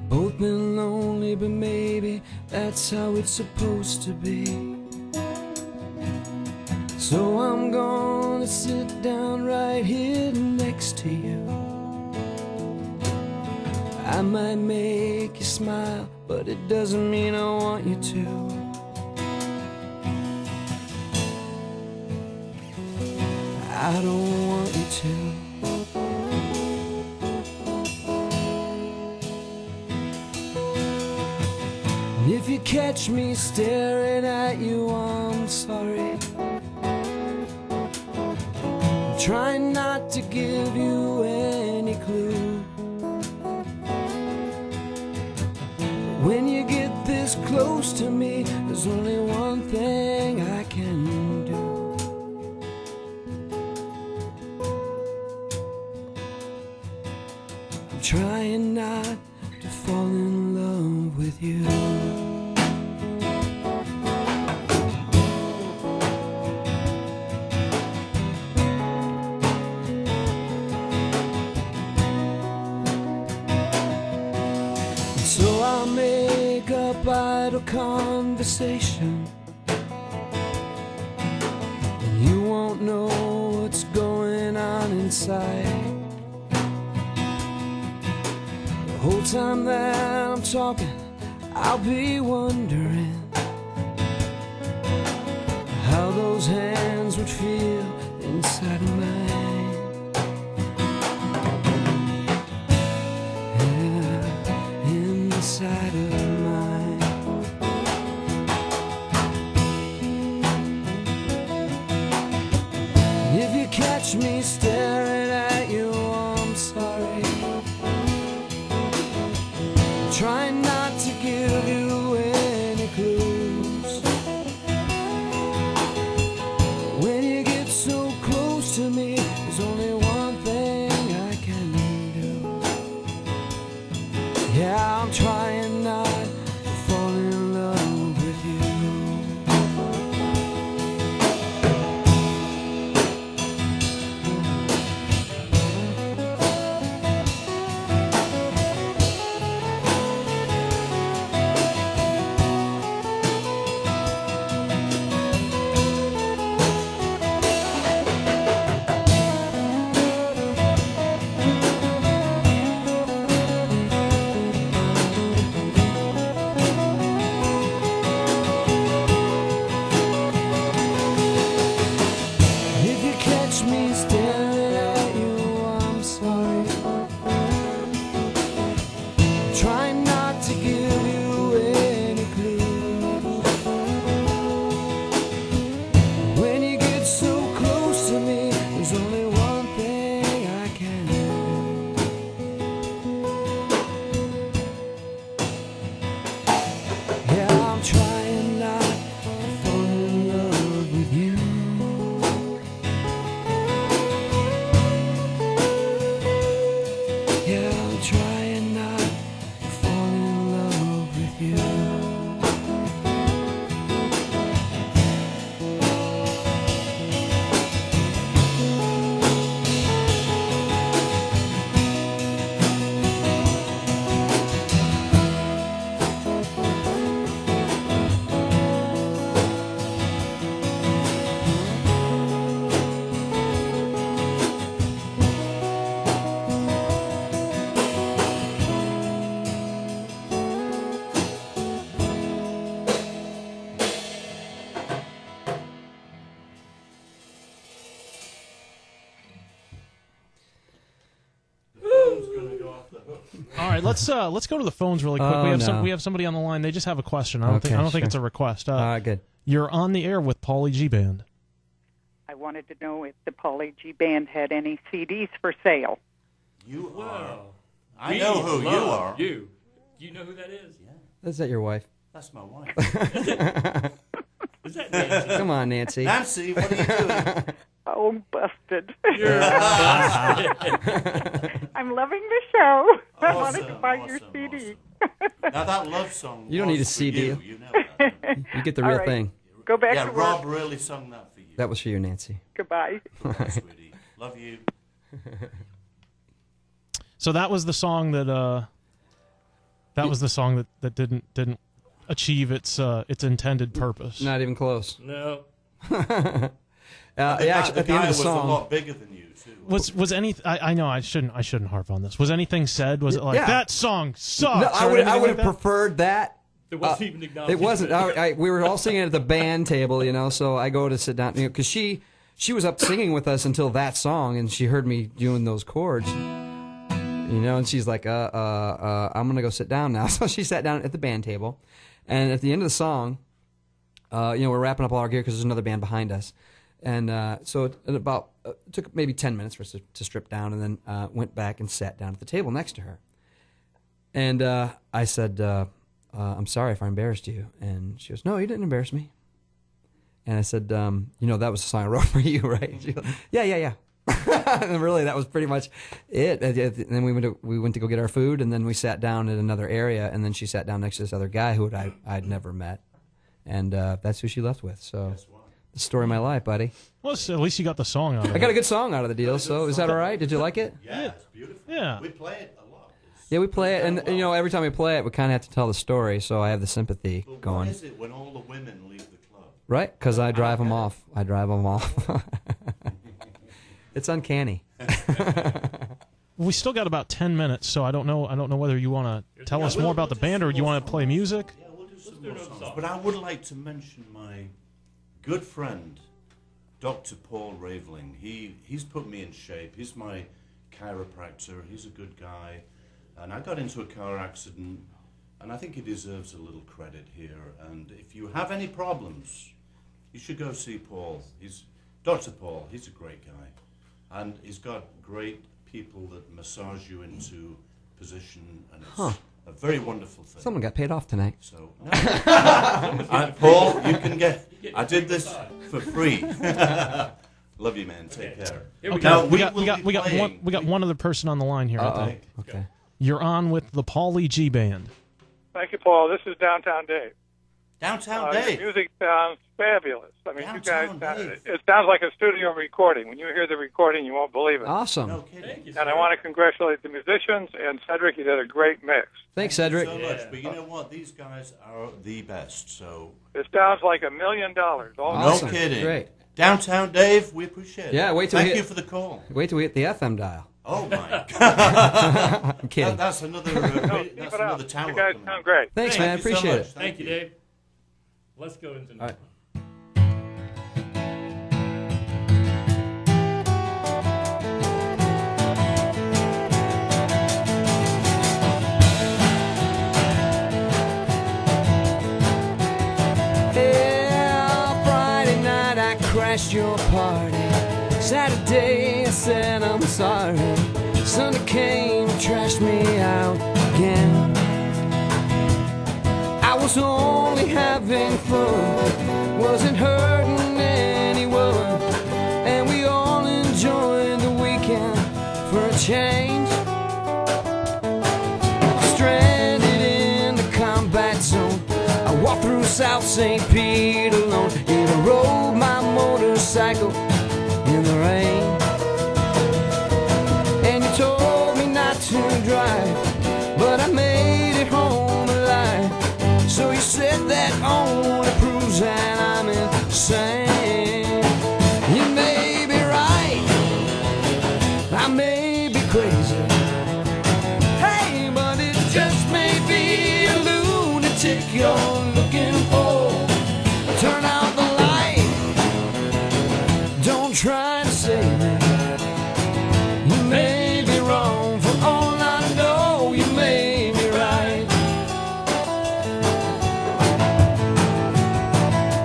Speaker 3: Both been lonely, but maybe that's how it's supposed to be. So I'm gonna sit down right here next to you. I might make you smile, but it doesn't mean I want you to. I don't want you to. And if you catch me staring at you, I'm sorry. I'm trying not to give you any clue. When you get this close to me, there's only one thing I can do. I'm trying not to fall in love with you. So I'll make up idle conversation, and you won't know what's going on inside. The whole time that I'm talking, I'll be wondering how those hands would feel inside of mine. Inside of mine. If you catch me staring at you, I'm sorry. Trying not to give you any clues. When you get so close to me, there's only one thing I can do. Yeah, I'm trying not to fall in love with you. If you catch me staring at you, I'm sorry. Trying not to give you any clues. When you get so close to me, there's only one thing I can do. Yeah, I'm trying not to fall in love with you. Yeah, I'm trying not to fall in love with you.
Speaker 2: All right, let's go to the phones really quick.
Speaker 4: Oh,
Speaker 2: we
Speaker 4: no.
Speaker 2: have somebody on the line. They just have a question. I don't
Speaker 4: Okay,
Speaker 2: think
Speaker 4: sure.
Speaker 2: it's a request.
Speaker 4: All right, good.
Speaker 2: You're on the air with Pauly G Band.
Speaker 7: I wanted to know if the Pauly G Band had any CDs for sale.
Speaker 5: You are.
Speaker 6: Wow.
Speaker 5: I know who you are.
Speaker 6: You. Do you know who that is?
Speaker 4: Is that your wife?
Speaker 5: That's my wife.
Speaker 6: Is that Nancy?
Speaker 4: Come on, Nancy.
Speaker 5: Nancy, what are you doing?
Speaker 7: Oh, busted.
Speaker 6: You're busted.
Speaker 7: I'm loving the show. I wanted to
Speaker 5: Awesome,
Speaker 7: buy your
Speaker 5: awesome,
Speaker 7: CD.
Speaker 5: Now that love song.
Speaker 4: You don't need a
Speaker 5: was for
Speaker 4: CD.
Speaker 5: You know that.
Speaker 4: You get the
Speaker 7: All
Speaker 4: real
Speaker 7: right.
Speaker 4: thing.
Speaker 7: Go back
Speaker 5: Yeah,
Speaker 7: to
Speaker 5: Rob
Speaker 7: work.
Speaker 5: really sung that for you.
Speaker 4: That was for you, Nancy.
Speaker 7: Goodbye.
Speaker 5: Sweetie. Love you.
Speaker 2: So that was the song that didn't achieve its intended purpose.
Speaker 4: Not even close.
Speaker 6: No.
Speaker 4: Actually,
Speaker 5: The
Speaker 4: at
Speaker 5: guy
Speaker 4: the end of the
Speaker 5: was a
Speaker 4: song,
Speaker 5: lot bigger than you too.
Speaker 2: Was any? I know I shouldn't harp on this. Was anything said? Was it like
Speaker 4: Yeah.
Speaker 2: that song sucks?
Speaker 4: no,
Speaker 2: or
Speaker 4: I would
Speaker 2: anything
Speaker 4: have
Speaker 2: like that?
Speaker 4: preferred that.
Speaker 6: There wasn't even acknowledgement.
Speaker 4: It wasn't. We were all singing at the band table, you know. So I go to sit down, because she was up singing with us until that song, and she heard me doing those chords, you know. And she's like, I'm gonna go sit down now." So she sat down at the band table, and at the end of the song, we're wrapping up all our gear because there's another band behind us, and so it took maybe 10 minutes for us to strip down, and then went back and sat down at the table next to her, and I said. I'm sorry if I embarrassed you. And she goes, "No, you didn't embarrass me." And I said, that was the song I wrote for you, right? She goes, yeah. And really, that was pretty much it. And then we went to go get our food, and then we sat down at another area, and then she sat down next to this other guy who I'd never met. And that's who she left with. So the story of my life, buddy.
Speaker 2: Well, so at least you got the song out of it.
Speaker 4: I got a good song out of the deal, so is that all right? Did you like it?
Speaker 5: Yeah, it's beautiful.
Speaker 2: Yeah.
Speaker 5: We play it a lot.
Speaker 4: Yeah, we play it, and every time we play it, we kind of have to tell the story, so I have the sympathy
Speaker 5: But
Speaker 4: going.
Speaker 5: what is it when all the women leave the club?
Speaker 4: Right? Because I drive them off. It's uncanny.
Speaker 2: We still got about 10 minutes, so I don't know whether you want to tell us more about the band or you want to play music.
Speaker 5: Yeah, we'll do some more songs. But I would like to mention my good friend, Dr. Paul Raveling. He's put me in shape. He's my chiropractor. He's a good guy. And I got into a car accident, and I think he deserves a little credit here. And if you have any problems, you should go see Paul. He's Dr. Paul. He's a great guy. And he's got great people that massage you into position, and it's a very wonderful thing.
Speaker 4: Someone got paid off tonight.
Speaker 5: So, Paul, you can get. I did this for free. Love you, man. Take care.
Speaker 6: Here we
Speaker 2: Okay,
Speaker 6: go.
Speaker 2: we got one other person on the line here. I think.
Speaker 4: Okay.
Speaker 2: You're on with the Pauly G Band.
Speaker 8: Thank you, Paul. This is Downtown Dave.
Speaker 5: Downtown
Speaker 8: Your
Speaker 5: Dave.
Speaker 8: music sounds fabulous. I mean,
Speaker 5: Downtown
Speaker 8: you guys,
Speaker 5: Dave.
Speaker 8: it sounds like a studio recording. When you hear the recording, you won't believe it.
Speaker 4: Awesome.
Speaker 5: No kidding.
Speaker 8: And I want to congratulate the musicians and Cedric. You did a great mix.
Speaker 4: Thanks, Cedric.
Speaker 5: So much, but you know what? These guys are the best. So
Speaker 8: It sounds like $1 million.
Speaker 4: Awesome.
Speaker 5: no kidding.
Speaker 4: Great.
Speaker 5: Downtown Dave, we appreciate it.
Speaker 4: Yeah, wait till
Speaker 5: Thank
Speaker 4: we
Speaker 5: you
Speaker 4: hit-
Speaker 5: for the call.
Speaker 4: Wait till we hit the FM dial.
Speaker 5: Oh my God.
Speaker 4: I'm kidding.
Speaker 5: That's another.
Speaker 8: Keep
Speaker 5: That's
Speaker 8: it up.
Speaker 5: another tower.
Speaker 8: You guys
Speaker 5: coming
Speaker 8: sound
Speaker 5: up.
Speaker 8: great.
Speaker 4: Thanks,
Speaker 5: Thank
Speaker 4: man.
Speaker 5: you so
Speaker 4: Appreciate
Speaker 5: much.
Speaker 4: it.
Speaker 6: Thank you, Dave. Let's go into the
Speaker 4: All right.
Speaker 3: Yeah, Friday night I crashed your party. Saturday I said I'm sorry. Sunday came, trashed me out again. I was only having fun, wasn't hurting anyone, and we all enjoyed the weekend for a change. Stranded in the combat zone, I walked through South St. Pete alone. And I rode my motorcycle in the rain. And you told me not to drive, but I made it home alive. So you said that only proves that I'm insane. You may be right, I may be crazy. Hey, but it just may be a lunatic you're looking for. Turn out the light, don't try to save me. You may be wrong, for all I know, you may be right.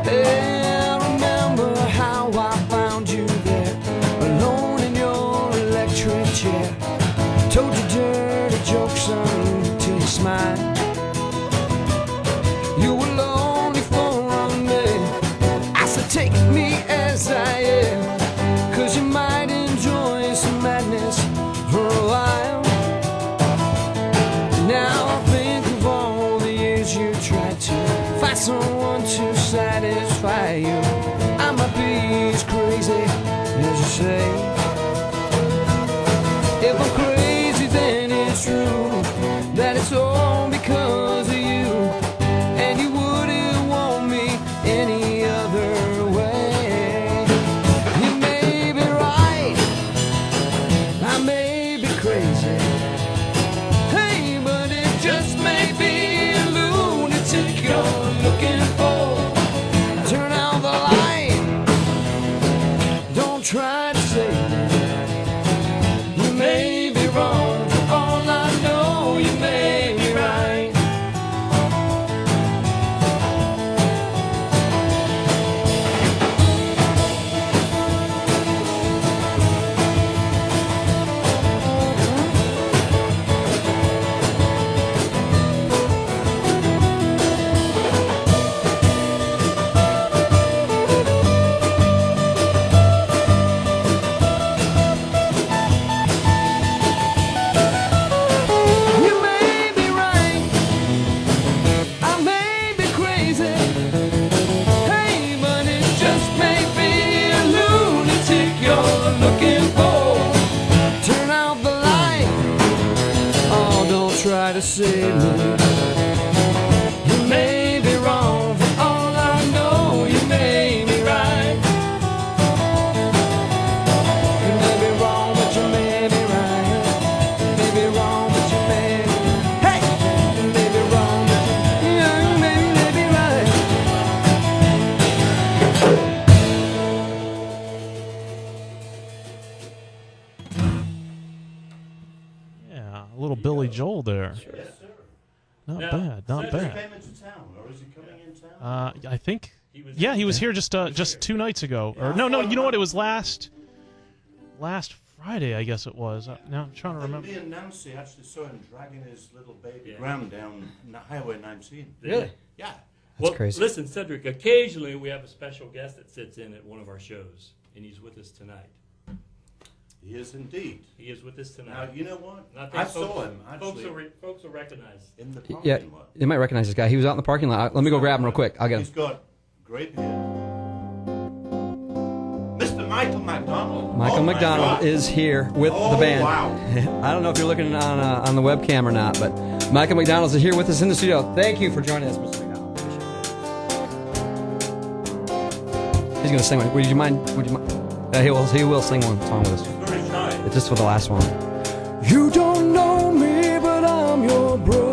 Speaker 3: Hey, remember how I found you there, alone in your electric chair. Told you dirty jokes on you till you smiled. You were lonely for a minute. I said take me as I am, 'cause you might enjoy some madness for a while. Now I think of all the years you tried to find someone to satisfy you. I might be as crazy as you say. If I'm crazy, then save me. You may be wrong, for all I know, you may be right. You may be wrong, but you may be right. You may be wrong, but you may be. Hey! You may be wrong, but you may be right.
Speaker 2: Yeah, a little Billy Joel there.
Speaker 5: Yes, sir.
Speaker 2: Not
Speaker 6: Now,
Speaker 2: bad, not
Speaker 5: Cedric
Speaker 2: bad.
Speaker 5: came into town, or is he coming in town?
Speaker 2: I think.
Speaker 6: He was
Speaker 2: Yeah, he was here just 2 nights ago. Or no, you know what? It was last Friday, I guess it was. Now I'm trying to remember.
Speaker 5: Me and Nancy actually saw him dragging his little baby
Speaker 6: Yeah.
Speaker 5: Graham down Highway 19.
Speaker 4: Really?
Speaker 5: Yeah.
Speaker 6: Well,
Speaker 4: crazy.
Speaker 6: listen, Cedric, occasionally we have a special guest that sits in at one of our shows, and he's with us tonight.
Speaker 5: He is indeed.
Speaker 6: He is with us
Speaker 5: Now,
Speaker 6: tonight.
Speaker 5: you know what?
Speaker 6: And I
Speaker 5: I
Speaker 6: think
Speaker 5: saw him,
Speaker 6: Folks
Speaker 5: actually,
Speaker 6: folks will recognize.
Speaker 5: in the parking
Speaker 4: Yeah,
Speaker 5: lot.
Speaker 4: you might recognize this guy. He was out in the parking lot. Let me go grab him real quick. I'll get
Speaker 5: He's
Speaker 4: him.
Speaker 5: got great beard. Mr. Michael McDonald.
Speaker 4: Michael
Speaker 5: Oh, my
Speaker 4: McDonald
Speaker 5: God.
Speaker 4: is here with
Speaker 5: Oh,
Speaker 4: the band.
Speaker 5: wow.
Speaker 4: I don't know if you're looking on the webcam or not, but Michael McDonald is here with us in the studio. Thank you for joining us, Mr. McDonald. He's going to sing one. Would you mind? He will sing one song with us.
Speaker 5: Very shy.
Speaker 4: It's just for the last one.
Speaker 3: You don't know me, but I'm your brother.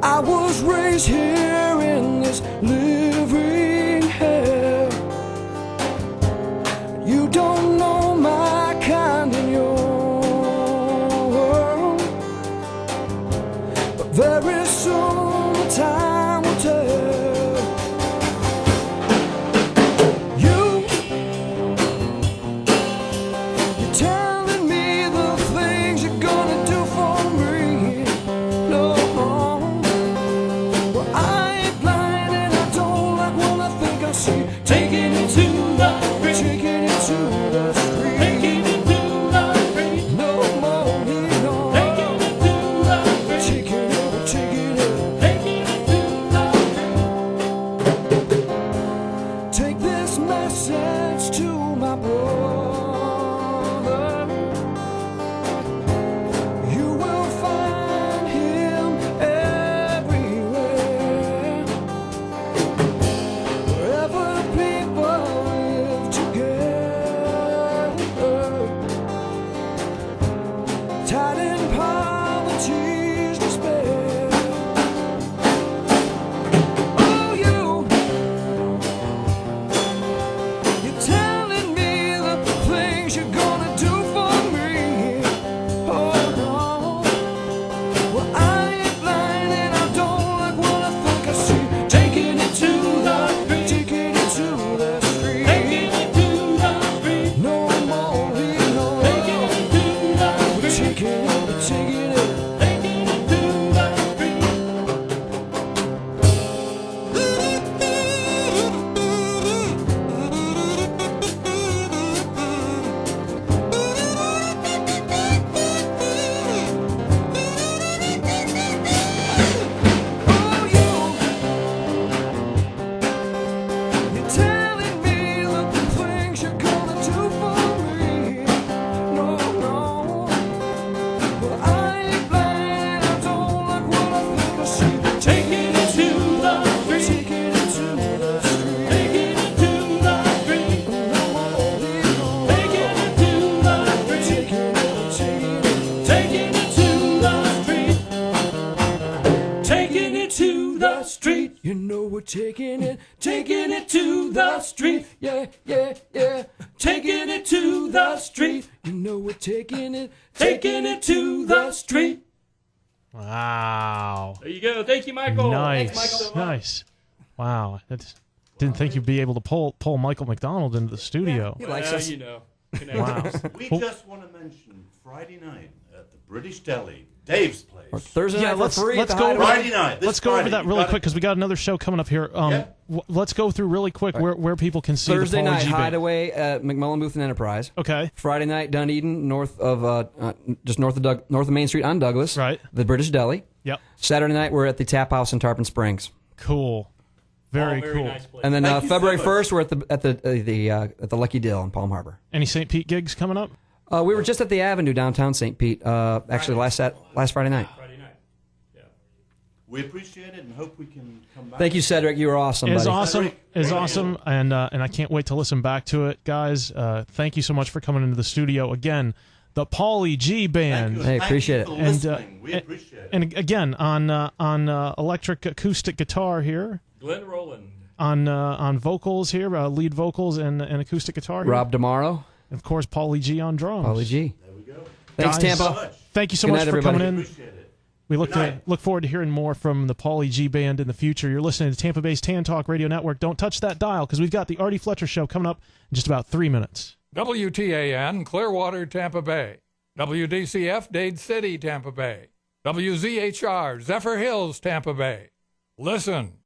Speaker 3: I was raised here in this living hell. You don't know my kind in your world, but very soon the time will tell. You're telling me the things you're gonna do for me. No, well, I ain't blind and I don't like what I think I see. Taking it to the street, taking it to the street, taking it to the street. No more need no. Taking it to the street, taking it, taking it, taking it to the street. Take this message to my brother. You will find him everywhere. Wherever people live together, tied in poverty's despair. Oh, you're telling me the things you're gonna do for me. Oh no, well I ain't blind and I don't like what I think I see. Taking it to the street, taking it to the street, taking it to the street. No more leave, no. Taking it to the street, taking it, taking it, taking it to the street. You're telling me the things you're gonna do for me. No, no. Well, I ain't blind. I don't like what I think I see. Taking it to the street, taking it to the street, taking it to the street. No more leave, no. Taking it to the street, taking it, taking it to the street, taking it to the street. You know we're taking it to the street. Yeah, yeah, yeah. Taking it to the street. You know we're taking it to the street.
Speaker 2: Wow.
Speaker 6: There you go. Thank you, Michael.
Speaker 2: Nice,
Speaker 6: Thanks, Michael.
Speaker 2: nice. Wow. Didn't think you'd be able to pull Michael McDonald into the studio.
Speaker 4: He likes
Speaker 6: Well,
Speaker 4: us.
Speaker 6: you know.
Speaker 2: Wow.
Speaker 5: We just want to mention Friday night at the British Deli, Dave's place.
Speaker 4: Or Thursday
Speaker 2: Yeah,
Speaker 4: night for
Speaker 2: let's
Speaker 4: free.
Speaker 2: go
Speaker 4: at the
Speaker 2: over
Speaker 4: Hideaway.
Speaker 5: Friday night. This
Speaker 2: Let's go over
Speaker 5: Friday.
Speaker 2: that
Speaker 5: You
Speaker 2: really
Speaker 5: gotta-
Speaker 2: quick because we got another show coming up here.
Speaker 5: Yeah.
Speaker 2: Let's go through really quick where people can see
Speaker 4: Thursday
Speaker 2: the Pauly
Speaker 4: night
Speaker 2: G Band.
Speaker 4: Hideaway at McMullen Booth and Enterprise.
Speaker 2: Okay.
Speaker 4: Friday night Dunedin, north of just north of Main Street on Douglas.
Speaker 2: Right.
Speaker 4: The British Deli.
Speaker 2: Yep.
Speaker 4: Saturday night we're at the Tap House in Tarpon Springs.
Speaker 2: Cool. Very
Speaker 6: Very
Speaker 2: cool.
Speaker 6: nice place.
Speaker 4: And then
Speaker 5: Thank you so
Speaker 4: February
Speaker 5: much.
Speaker 4: 1st we're at the Lucky Dill in Palm Harbor.
Speaker 2: Any St. Pete gigs coming up?
Speaker 4: We were just at the Avenue downtown St. Pete. Actually, last Friday night.
Speaker 6: Friday night. Yeah.
Speaker 5: We appreciate it and hope we can come back.
Speaker 4: Thank you, Cedric. You were awesome.
Speaker 2: It's
Speaker 4: buddy.
Speaker 2: awesome. It's awesome, and I can't wait to listen back to it, guys. Thank you so much for coming into the studio again. The Pauly G Band.
Speaker 5: Thank you.
Speaker 4: Hey, appreciate
Speaker 5: Thank
Speaker 4: it.
Speaker 5: you for listening. We appreciate it.
Speaker 2: And again on electric acoustic guitar here,
Speaker 6: Glenn Rowland.
Speaker 2: on vocals here, lead vocals and acoustic guitar here.
Speaker 4: Rob Damaro.
Speaker 2: And of course, Pauly G on drums.
Speaker 4: Pauly G.
Speaker 5: There we go.
Speaker 4: Thanks,
Speaker 2: Guys,
Speaker 4: Tampa.
Speaker 2: Thank you so
Speaker 4: Good
Speaker 2: much
Speaker 4: night,
Speaker 2: for
Speaker 4: everybody.
Speaker 2: coming in.
Speaker 5: Appreciate it.
Speaker 2: We look
Speaker 5: Good night.
Speaker 2: look forward to hearing more from the Pauly G Band in the future. You're listening to Tampa Bay's Tan Talk Radio Network. Don't touch that dial because we've got the Artie Fletcher Show coming up in just about 3 minutes.
Speaker 9: WTAN, Clearwater, Tampa Bay. WDCF, Dade City, Tampa Bay. WZHR, Zephyr Hills, Tampa Bay. Listen.